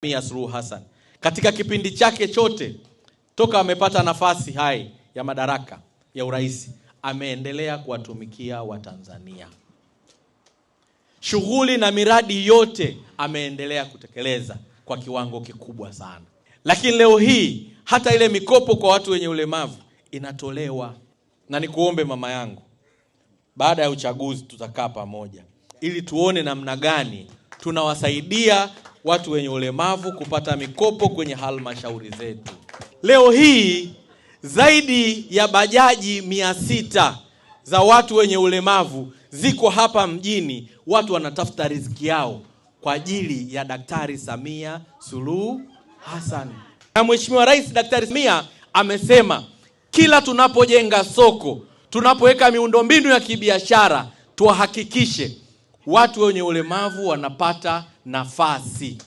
Samia Suluhu Hassan katika kipindi chake chote toka amepata nafasi hai ya madaraka ya urais, ameendelea kuwatumikia Watanzania. Shughuli na miradi yote ameendelea kutekeleza kwa kiwango kikubwa sana. Lakini leo hii hata ile mikopo kwa watu wenye ulemavu inatolewa. Na nikuombe mama yangu, baada ya uchaguzi tutakaa pamoja ili tuone namna gani tunawasaidia watu wenye ulemavu kupata mikopo kwenye halmashauri zetu. Leo hii zaidi ya bajaji 600 za watu wenye ulemavu ziko hapa mjini, watu wanatafuta riziki yao kwa ajili ya Daktari Samia Suluhu Hassan. Na Mheshimiwa Rais Daktari Samia amesema kila tunapojenga soko, tunapoweka miundombinu ya kibiashara, tuhakikishe watu wenye ulemavu wanapata nafasi.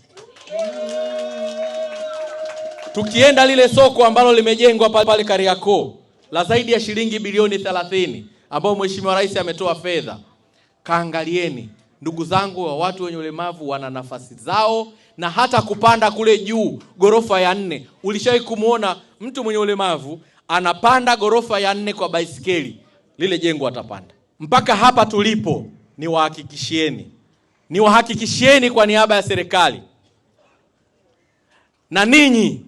Tukienda lile soko ambalo limejengwa pale Kariakoo la zaidi ya shilingi bilioni 30 ambao Mheshimiwa Rais ametoa fedha, kaangalieni ndugu zangu, wa watu wenye ulemavu wana nafasi zao, na hata kupanda kule juu gorofa ya 4. Ulishawahi kumuona mtu mwenye ulemavu anapanda gorofa ya 4 kwa baisikeli? Lile jengo atapanda. Mpaka hapa tulipo, niwahakikishieni kwa niaba ya serikali na ninyi,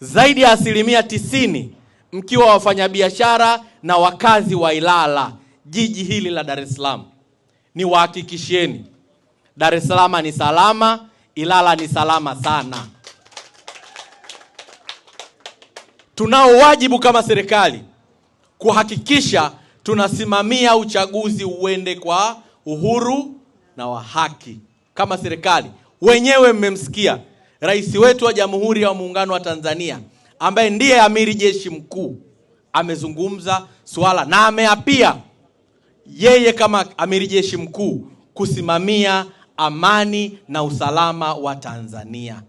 zaidi ya 90% mkiwa wafanyabiashara na wakazi wa Ilala, jiji hili la Dar es Salaam, niwahakikishieni Dar es Salaam ni salama, Ilala ni salama sana. Tunao wajibu kama serikali kuhakikisha tunasimamia uchaguzi uende kwa uhuru na wa haki. Kama serikali, wenyewe mmemsikia Rais wetu wa Jamhuri ya Muungano wa Tanzania ambaye ndiye Amiri Jeshi Mkuu amezungumza swala na ameapia yeye kama Amiri Jeshi Mkuu kusimamia amani na usalama wa Tanzania.